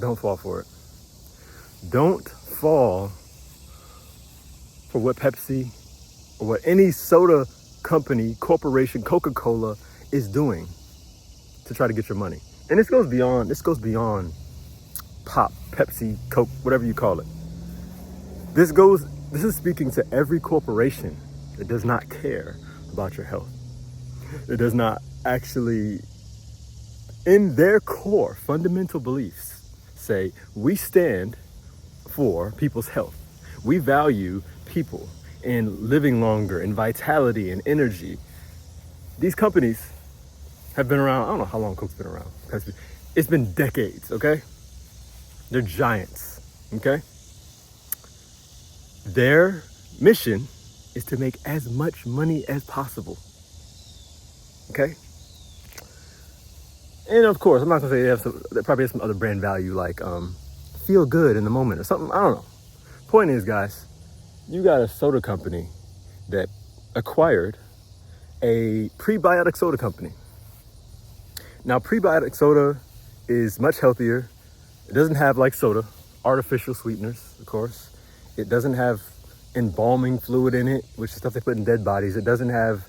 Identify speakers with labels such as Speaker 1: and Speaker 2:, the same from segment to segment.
Speaker 1: Don't fall for it. Don't fall for what Pepsi or what any soda company, corporation, Coca-Cola is doing to try to get your money. And this goes beyond Pop, Pepsi, Coke, whatever you call it. This is speaking to every corporation that does not care about your health. It does not actually, in their core fundamental beliefs, say, we stand for people's health. We value people and living longer and vitality and energy. These companies have been around, I don't know how long Coke's been around. It's been decades, okay? They're giants, okay? Their mission is to make as much money as possible, okay? And of course, I'm not gonna say they probably have some other brand value like feel good in the moment or something, I don't know. Point is, guys, you got a soda company that acquired a prebiotic soda company. Now, prebiotic soda is much healthier. It doesn't have, like soda, artificial sweeteners, of course. It doesn't have embalming fluid in it, which is stuff they put in dead bodies. It doesn't have,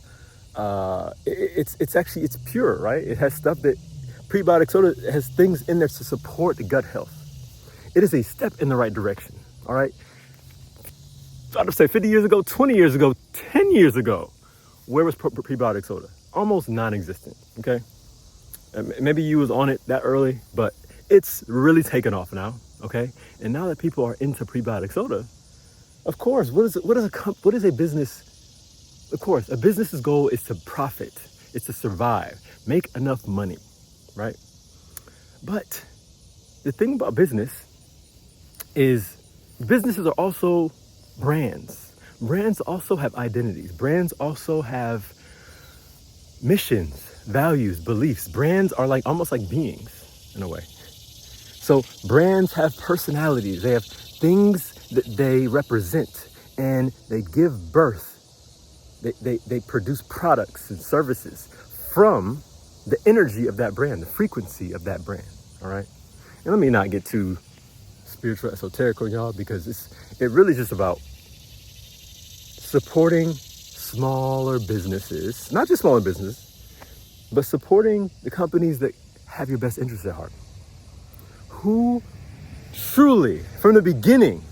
Speaker 1: it's pure, right? It has stuff that, prebiotic soda has things in there to support the gut health. It is a step in the right direction, all right? I'd say 50 years ago, 20 years ago, 10 years ago, where was prebiotic soda? Almost non-existent, okay? Maybe you was on it that early, but it's really taken off now, okay? And now that people are into prebiotic soda, of course, what is a business? Of course, a business's goal is to profit, it's to survive, make enough money, right? But the thing about business is businesses are also brands. Brands also have identities. Brands also have missions, values, beliefs. Brands are like almost like beings in a way. So brands have personalities. They have things that they represent, and they give birth. They produce products and services from the energy of that brand, the frequency of that brand. All right. And let me not get too spiritual, esoteric on y'all, because it really just about supporting smaller businesses, not just smaller businesses, but supporting the companies that have your best interests at heart. Who truly, from the beginning,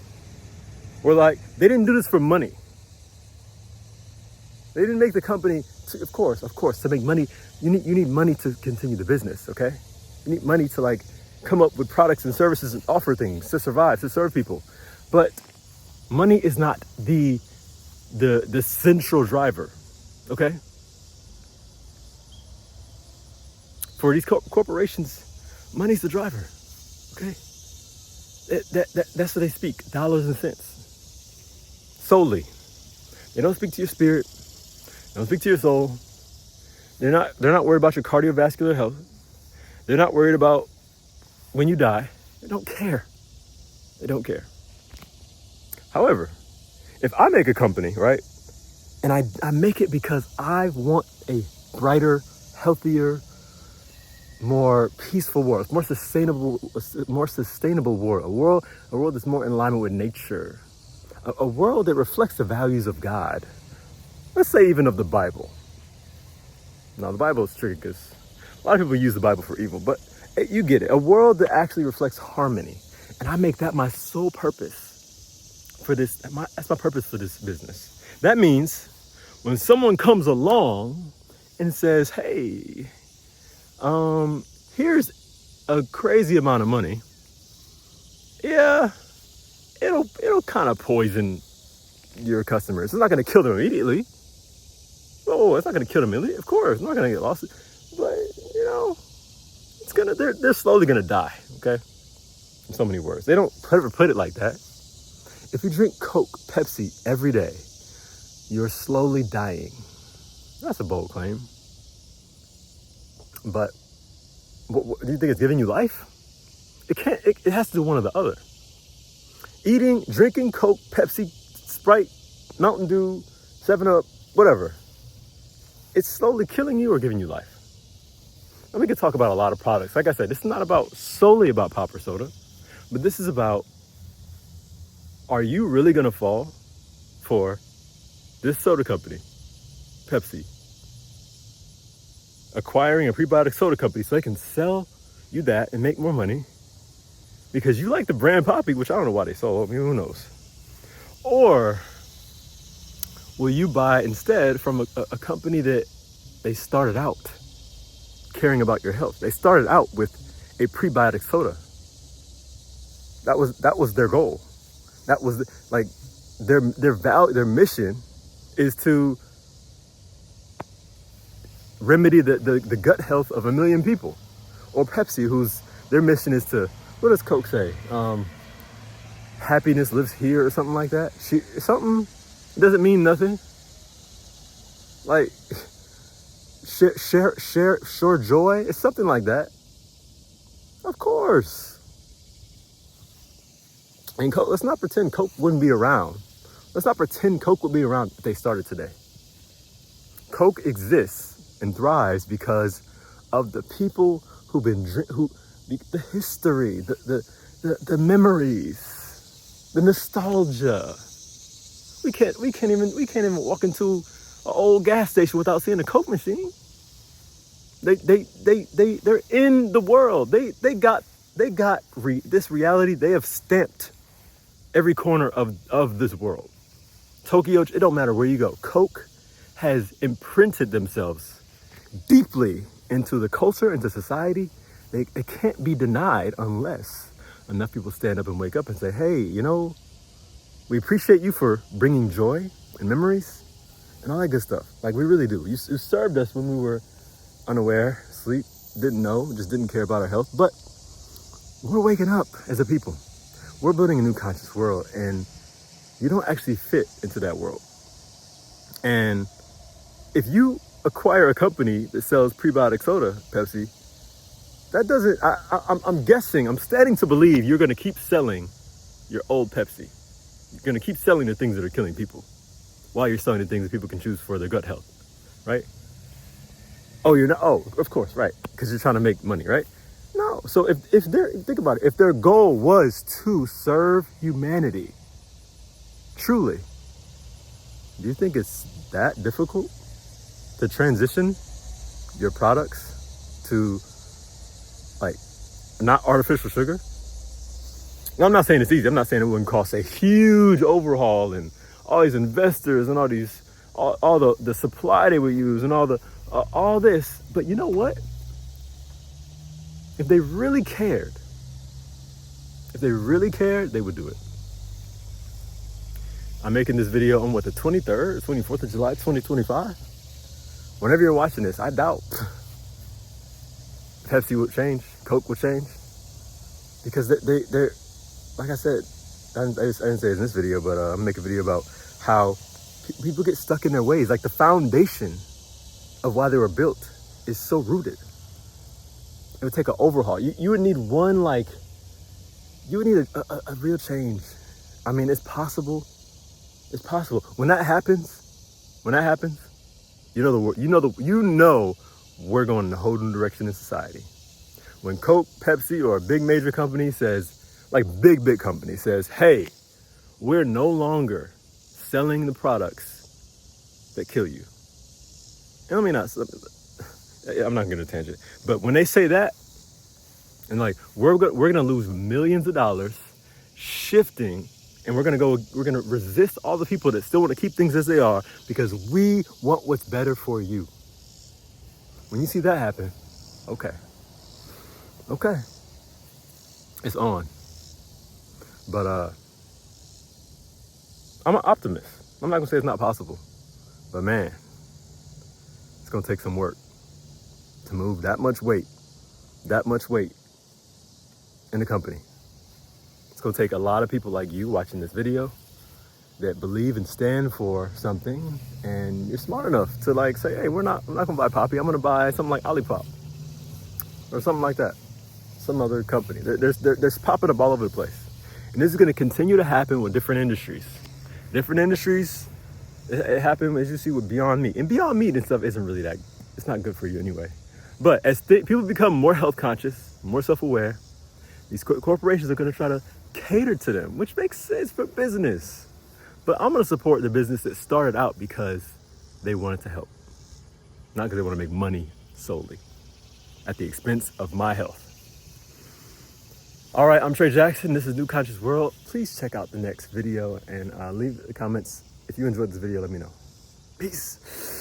Speaker 1: were like, they didn't do this for money. They didn't make the company, of course, to make money. You need money to continue the business, okay? You need money to like come up with products and services and offer things to survive, to serve people. But money is not the central driver, okay? For these corporations, money's the driver, okay? That's what they speak, dollars and cents. Solely. They don't speak to your spirit. They don't speak to your soul. They're not worried about your cardiovascular health. They're not worried about when you die. They don't care. They don't care. However, if I make a company, right, and I make it because I want a brighter, healthier, more peaceful world, more sustainable world, a world that's more in alignment with nature, a world that reflects the values of God. Let's say even of the Bible. Now, the Bible is tricky because a lot of people use the Bible for evil, but you get it. A world that actually reflects harmony. And I make that my sole purpose for this. That's my purpose for this business. That means when someone comes along and says, hey, here's a crazy amount of money. Yeah, it'll kind of poison your customers. It's not going to kill them immediately. Oh, it's not going to kill them immediately. Of course, it's not going to get lost. But, they're slowly going to die, okay? In so many words. They don't ever put it like that. If you drink Coke, Pepsi every day, you're slowly dying. That's a bold claim. But what, do you think it's giving you life? It has to do one or the other. Drinking Coke, Pepsi, Sprite, Mountain Dew, 7-Up, whatever. It's slowly killing you or giving you life. And we could talk about a lot of products. Like I said, this is not solely about pop or soda. But this is about, are you really going to fall for this soda company, Pepsi, acquiring a prebiotic soda company so they can sell you that and make more money because you like the brand Poppi, which I don't know why they sold. I mean, who knows? Or will you buy instead from a company that they started out caring about your health? They started out with a prebiotic soda. That was their goal. That was their mission is to remedy the gut health of 1 million people. Or Pepsi, whose their mission is to, what does Coke say? Happiness lives here or something like that. Something doesn't mean nothing. Like share joy. It's something like that. Of course. And Coke, let's not pretend Coke wouldn't be around. Let's not pretend Coke would be around if they started today. Coke exists and thrives because of the people the history, the memories, the nostalgia. We can't even walk into an old gas station without seeing a Coke machine. They're in the world. They got this reality. They have stamped every corner of this world. Tokyo, it don't matter where you go. Coke has imprinted themselves deeply into the culture, into society. They can't be denied unless enough people stand up and wake up and say, hey, we appreciate you for bringing joy and memories and all that good stuff. Like, we really do. You served us when we were unaware, asleep, didn't know, just didn't care about our health. But we're waking up as a people. We're building a new conscious world, and you don't actually fit into that world. And if you acquire a company that sells prebiotic soda, Pepsi, that doesn't, I'm guessing, I'm standing to believe you're going to keep selling your old Pepsi. You're going to keep selling the things that are killing people while you're selling the things that people can choose for their gut health, right? Oh, you're not, oh, of course, right, because you're trying to make money, right? No, so if think about it, if their goal was to serve humanity, truly, do you think it's that difficult to transition your products to, like, not artificial sugar? Now, I'm not saying it's easy. I'm not saying it wouldn't cost a huge overhaul and all these investors and all the supply they would use and all this. But you know what? If they really cared, they would do it. I'm making this video on the 23rd, 24th of July, 2025. Whenever you're watching this, I doubt Pepsi would change, Coke would change. Because they're like I said, I didn't say it in this video, but I'm making a video about how people get stuck in their ways. Like, the foundation of why they were built is so rooted. It would take an overhaul. You would need one, you would need a real change. I mean, it's possible. It's possible. When that happens, you know we're going in a whole new direction in society. When Coke, Pepsi, or a big major company says, like big company says, hey, we're no longer selling the products that kill you. And I'm not going to tangent, but when they say that, and we're gonna lose millions of dollars shifting, and we're gonna resist all the people that still want to keep things as they are because we want what's better for you. When you see that happen, okay, it's on. But I'm an optimist. I'm not gonna say it's not possible, but man, it's gonna take some work to move that much weight in the company. It's gonna take a lot of people like you watching this video that believe and stand for something, and you're smart enough to say, hey, I'm not gonna buy Poppi, I'm gonna buy something like Olipop or something like that, some other company. There's popping up all over the place. And this is gonna continue to happen with different industries. It happened, as you see, with Beyond Meat. And Beyond Meat and stuff isn't really it's not good for you anyway. But as people become more health conscious, more self-aware, These corporations are going to try to cater to them, which makes sense for business. But I'm going to support the business that started out because they wanted to help, not because they want to make money solely at the expense of my health. All right, I'm Trey Jackson. This is New Conscious World. Please check out the next video and leave the comments. If you enjoyed this video, let me know. Peace.